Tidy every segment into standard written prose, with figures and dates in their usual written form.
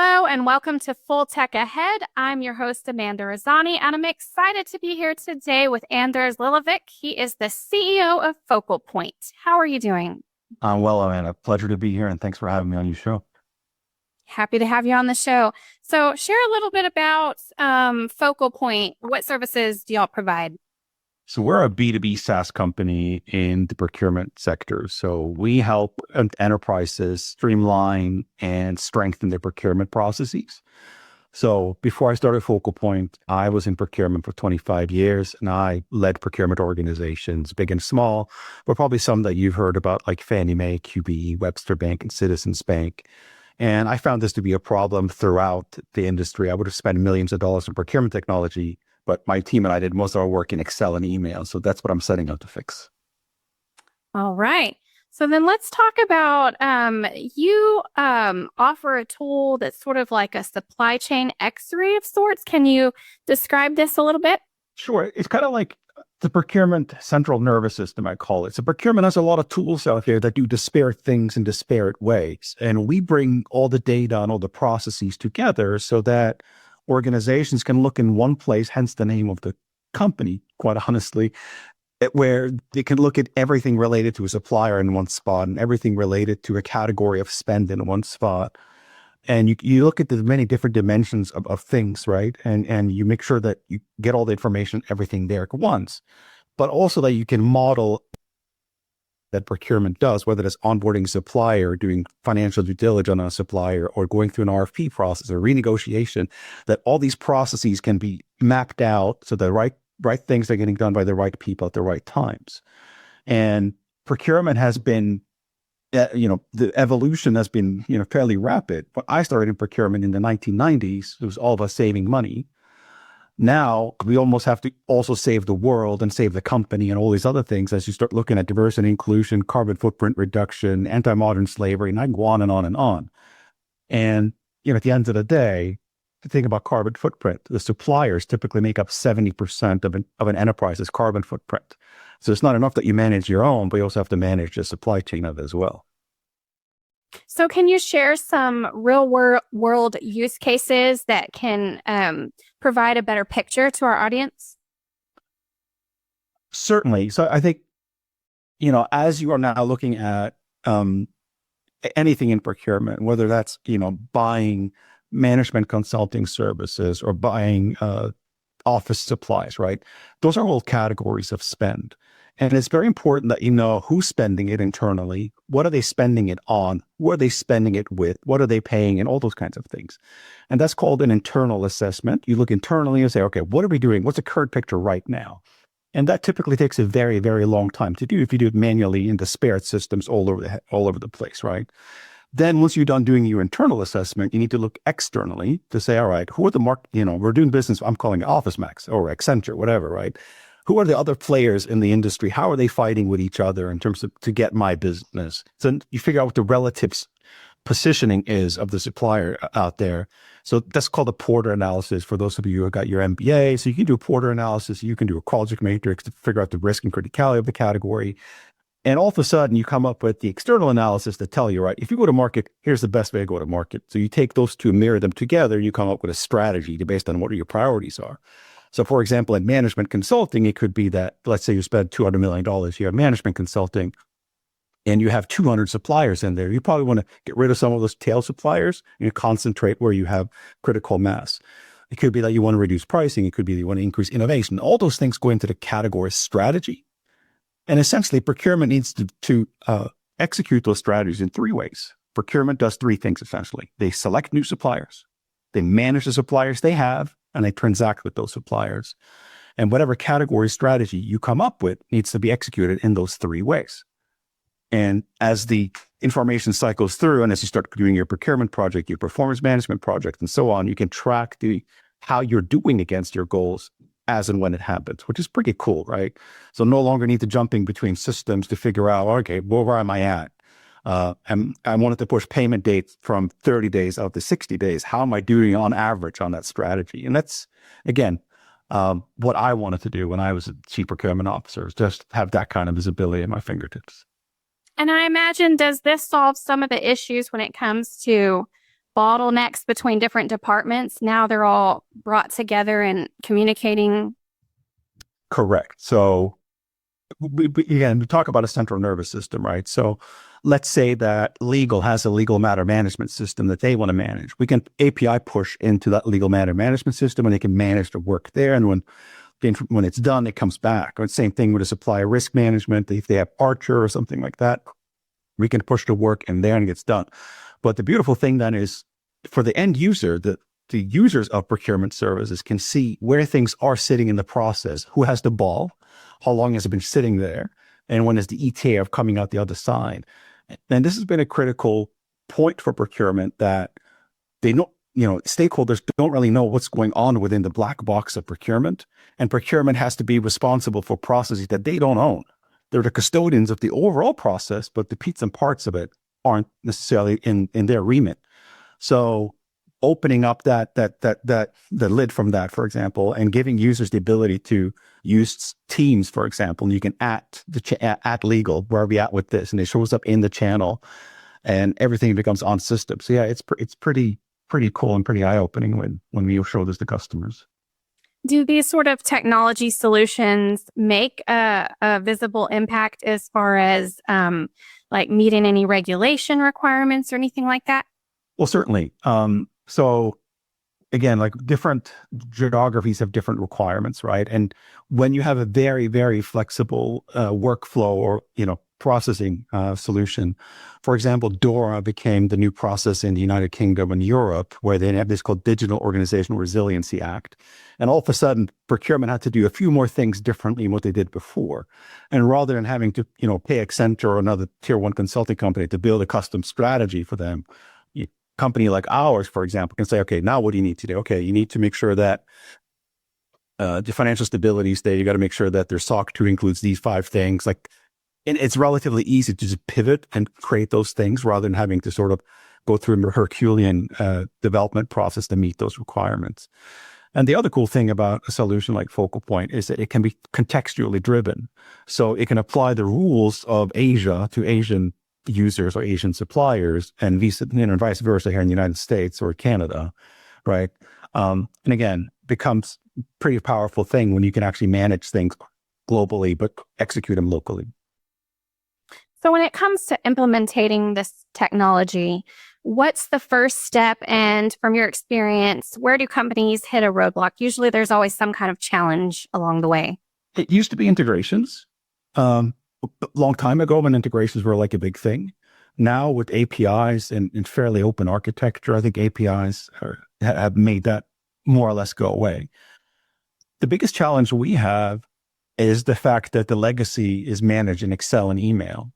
Hello and welcome to Full Tech Ahead. I'm your host, Amanda Rosani, and I'm excited to be here today with Anders Lillevik. He is the CEO of Focal Point. How are you doing? I'm well, Amanda. Pleasure to be here, and thanks for having me on your show. Happy to have you on the show. So share a little bit about Focal Point. What services do y'all provide? So we're a B2B SaaS company in the procurement sector. So we help enterprises streamline and strengthen their procurement processes. So before I started Focal Point, I was in procurement for 25 years, and I led procurement organizations, big and small, but probably some that you've heard about, like Fannie Mae, QBE, Webster Bank, and Citizens Bank. And I found this to be a problem throughout the industry. I would have spent millions of dollars in procurement technology, but my team and I did most of our work in Excel and email. So that's what I'm setting out to fix. All right. So then let's talk about, you offer a tool that's sort of like a supply chain X-ray of sorts. Can you describe this a little bit? Sure. It's kind of like the procurement central nervous system, I call it. So procurement has a lot of tools out there that do disparate things in disparate ways. And we bring all the data and all the processes together so that organizations can look in one place, hence the name of the company, quite honestly, where they can look at everything related to a supplier in one spot and everything related to a category of spend in one spot. And you look at the many different dimensions of things, right? And you make sure that you get all the information, everything there at once, but also that you can model that procurement does, whether it's onboarding a supplier, doing financial due diligence on a supplier, or going through an RFP process or renegotiation, that all these processes can be mapped out so the right things are getting done by the right people at the right times. And procurement has been, the evolution has been, fairly rapid. When I started in procurement in the 1990s, it was all about saving money. Now we almost have to also save the world and save the company and all these other things as you start looking at diversity, inclusion, carbon footprint reduction, anti-modern slavery, and I can go on and on and on. And, at the end of the day, to think about carbon footprint, the suppliers typically make up 70% of an enterprise's carbon footprint. So it's not enough that you manage your own, but you also have to manage the supply chain of it as well. So can you share some real world use cases that can provide a better picture to our audience? Certainly. So I think, as you are now looking at anything in procurement, whether that's, buying management consulting services or buying office supplies, right? Those are all categories of spend. And it's very important that you know who's spending it internally, what are they spending it on, who are they spending it with, what are they paying, and all those kinds of things. And that's called an internal assessment. You look internally and say, okay, what are we doing? What's the current picture right now? And that typically takes a very, very long time to do if you do it manually in disparate systems all over the place, right? Then once you're done doing your internal assessment, you need to look externally to say, all right, who are the we're doing business, I'm calling it Office Max or Accenture, whatever, right? Who are the other players in the industry? How are they fighting with each other in terms of to get my business? So you figure out what the relative positioning is of the supplier out there. So that's called a Porter analysis for those of you who got your MBA. So you can do a Porter analysis. You can do a Qualtrics matrix to figure out the risk and criticality of the category. And all of a sudden you come up with the external analysis to tell you, right, if you go to market, here's the best way to go to market. So you take those two, mirror them together, you come up with a strategy based on what your priorities are. So for example, in management consulting, it could be that, let's say you spend $200 million here in management consulting and you have 200 suppliers in there. You probably want to get rid of some of those tail suppliers and concentrate where you have critical mass. It could be that you want to reduce pricing. It could be that you want to increase innovation. All those things go into the category strategy. And essentially procurement needs to execute those strategies in three ways. Procurement does three things essentially. They select new suppliers, they manage the suppliers they have, and they transact with those suppliers. And whatever category strategy you come up with needs to be executed in those three ways. And as the information cycles through, and as you start doing your procurement project, your performance management project, and so on, you can track how you're doing against your goals as and when it happens, which is pretty cool, right? So no longer need to jumping between systems to figure out, okay, where am I at? And I wanted to push payment dates from 30 days out to 60 days. How am I doing on average on that strategy? And that's, again, what I wanted to do when I was a chief procurement officer, is just have that kind of visibility at my fingertips. And I imagine, does this solve some of the issues when it comes to bottlenecks between different departments, now they're all brought together and communicating. Correct. So again, we talk about a central nervous system, right? So let's say that legal has a legal matter management system that they want to manage. We can API push into that legal matter management system, and they can manage the work there. And when it's done, it comes back. Or same thing with a supplier risk management. If they have Archer or something like that, we can push the work in there and it gets done. But the beautiful thing then is for the end user, the users of procurement services can see where things are sitting in the process, who has the ball, how long has it been sitting there, and when is the ETA of coming out the other side. And this has been a critical point for procurement, that they know, stakeholders don't really know what's going on within the black box of procurement, and procurement has to be responsible for processes that they don't own. They're the custodians of the overall process, but the pieces and parts of it aren't necessarily in their remit. So opening up the lid from that, for example, and giving users the ability to use Teams, for example, and you can at legal, where are we at with this? And it shows up in the channel and everything becomes on system. So yeah, it's pretty cool and pretty eye-opening when we show this to customers. Do these sort of technology solutions make a visible impact as far as like meeting any regulation requirements or anything like that? Well, certainly. So again, like different geographies have different requirements, right? And when you have a very, very flexible workflow or, processing solution, for example, DORA became the new process in the United Kingdom and Europe, where they have this called Digital Organizational Resiliency Act. And all of a sudden, procurement had to do a few more things differently than what they did before. And rather than having to, pay Accenture or another tier one consulting company to build a custom strategy for them, a company like ours, for example, can say, okay, now what do you need to do? Okay, you need to make sure that the financial stability is there. You got to make sure that their SOC 2 includes these 5 things. And it's relatively easy to just pivot and create those things rather than having to sort of go through a Herculean development process to meet those requirements. And the other cool thing about a solution like Focal Point is that it can be contextually driven. So it can apply the rules of Asia to Asian users or Asian suppliers, and vice versa here in the United States or Canada, right? And again, becomes a pretty powerful thing when you can actually manage things globally, but execute them locally. So when it comes to implementing this technology, what's the first step? And from your experience, where do companies hit a roadblock? Usually there's always some kind of challenge along the way. It used to be integrations. A long time ago when integrations were like a big thing. Now with APIs and fairly open architecture, I think APIs have made that more or less go away. The biggest challenge we have is the fact that the legacy is managed in Excel and email.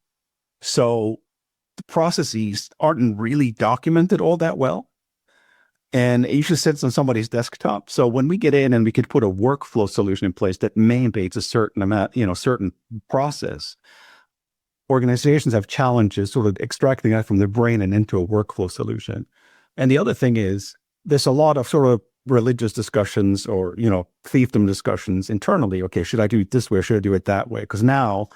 So the processes aren't really documented all that well. And it usually sits on somebody's desktop. So when we get in and we could put a workflow solution in place that mandates a certain amount, certain process, organizations have challenges sort of extracting that from their brain and into a workflow solution. And the other thing is there's a lot of sort of religious discussions or, fiefdom discussions internally. Okay, should I do it this way or should I do it that way? Because now,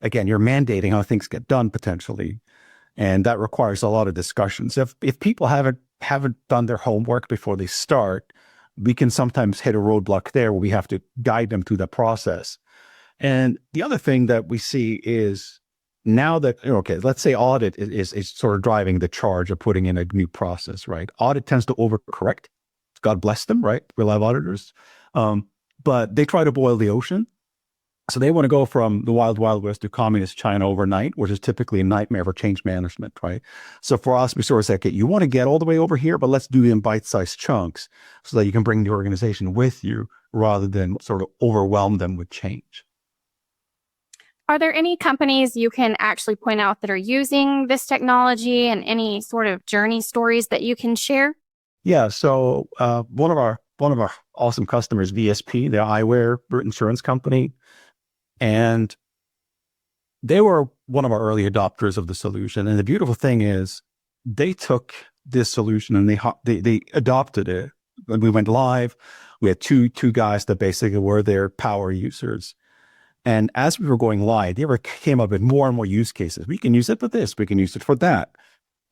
again, you're mandating how things get done potentially. And that requires a lot of discussions. If people haven't done their homework before they start, we can sometimes hit a roadblock there where we have to guide them through the process. And the other thing that we see is now that, okay, let's say audit is sort of driving the charge of putting in a new process, right? Audit tends to overcorrect. God bless them, right? We'll have auditors. But they try to boil the ocean. So they want to go from the wild, wild west to communist China overnight, which is typically a nightmare for change management, right? So for us, we sort of say, okay, you want to get all the way over here, but let's do it in bite-sized chunks so that you can bring the organization with you rather than sort of overwhelm them with change. Are there any companies you can actually point out that are using this technology and any sort of journey stories that you can share? Yeah. So one of our awesome customers, VSP, the eyewear insurance company, and they were one of our early adopters of the solution. And the beautiful thing is they took this solution and they adopted it. When we went live, we had two guys that basically were their power users. And as we were going live, they came up with more and more use cases. We can use it for this. We can use it for that.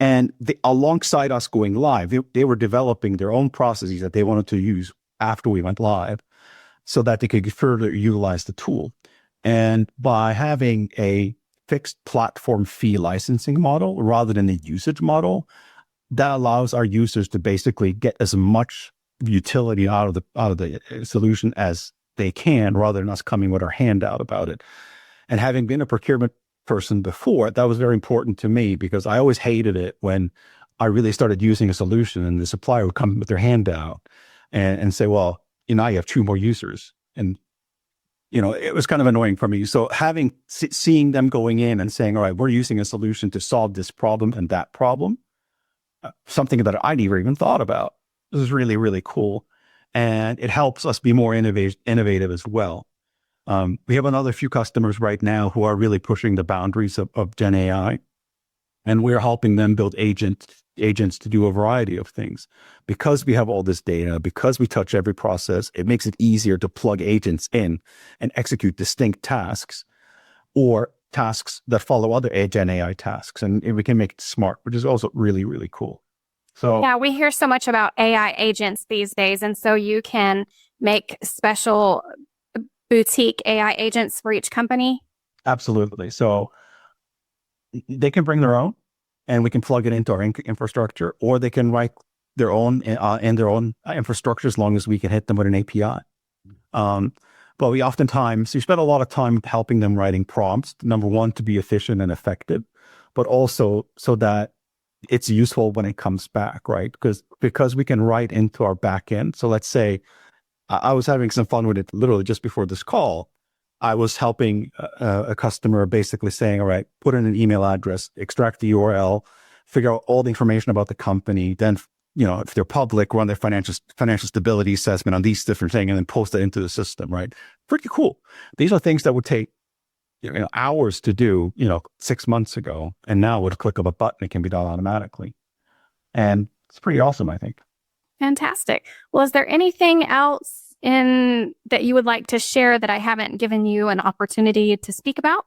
And alongside us going live, they were developing their own processes that they wanted to use after we went live so that they could further utilize the tool. And by having a fixed platform fee licensing model rather than a usage model, that allows our users to basically get as much utility out of the solution as they can, rather than us coming with our hand out about it. And having been a procurement person before, that was very important to me, because I always hated it when I really started using a solution and the supplier would come with their hand out and say, well, now you have 2 more users. And, it was kind of annoying for me. So seeing them going in and saying, all right, we're using a solution to solve this problem and that problem, something that I never even thought about. This is really, really cool. And it helps us be more innovative as well. We have another few customers right now who are really pushing the boundaries of Gen AI, and we're helping them build agents to do a variety of things. Because we have all this data, because we touch every process, it makes it easier to plug agents in and execute distinct tasks or tasks that follow other Gen AI tasks. And we can make it smart, which is also really, really cool. So yeah, we hear so much about AI agents these days. And so you can make special boutique AI agents for each company. Absolutely. So they can bring their own and we can plug it into our infrastructure, or they can write their own in their own infrastructure, as long as we can hit them with an API. But we spend a lot of time helping them writing prompts, number one, to be efficient and effective, but also so that it's useful when it comes back, right? Because we can write into our backend. So let's say I was having some fun with it literally just before this call. I was helping a customer, basically saying, all right, put in an email address, extract the URL, figure out all the information about the company. Then, if they're public, run their financial stability assessment on these different things, and then post it into the system, right? Pretty cool. These are things that would take hours to do, 6 months ago. And now with a click of a button, it can be done automatically. And it's pretty awesome, I think. Fantastic. Well, is there anything else that you would like to share that I haven't given you an opportunity to speak about?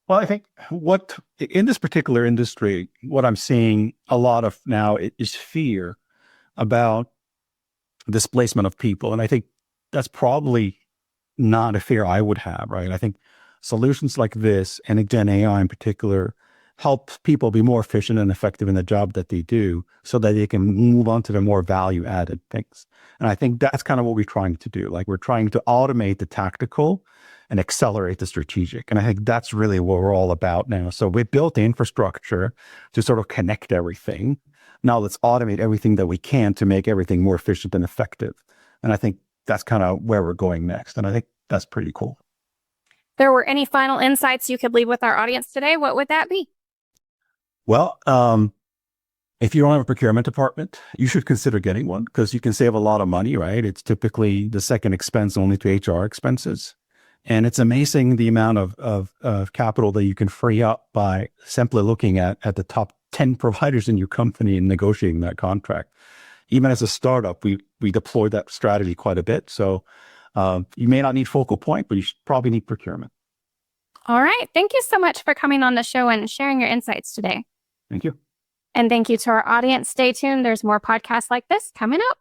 Well, I think in this particular industry, what I'm seeing a lot of now is fear about displacement of people. And I think that's probably not a fear I would have, right? I think solutions like this, and Gen AI in particular, help people be more efficient and effective in the job that they do, so that they can move on to the more value added things. And I think that's kind of what we're trying to do. Like, we're trying to automate the tactical and accelerate the strategic. And I think that's really what we're all about now. So we built the infrastructure to sort of connect everything. Now let's automate everything that we can to make everything more efficient and effective. And I think that's kind of where we're going next. And I think that's pretty cool. If there were any final insights you could leave with our audience today, what would that be? Well, if you don't have a procurement department, you should consider getting one, because you can save a lot of money, right? It's typically the second expense only to HR expenses. And it's amazing the amount of capital that you can free up by simply looking at the top 10 providers in your company and negotiating that contract. Even as a startup, we deployed that strategy quite a bit. So you may not need focal point, but you should probably need procurement. All right. Thank you so much for coming on the show and sharing your insights today. Thank you. And thank you to our audience. Stay tuned. There's more podcasts like this coming up.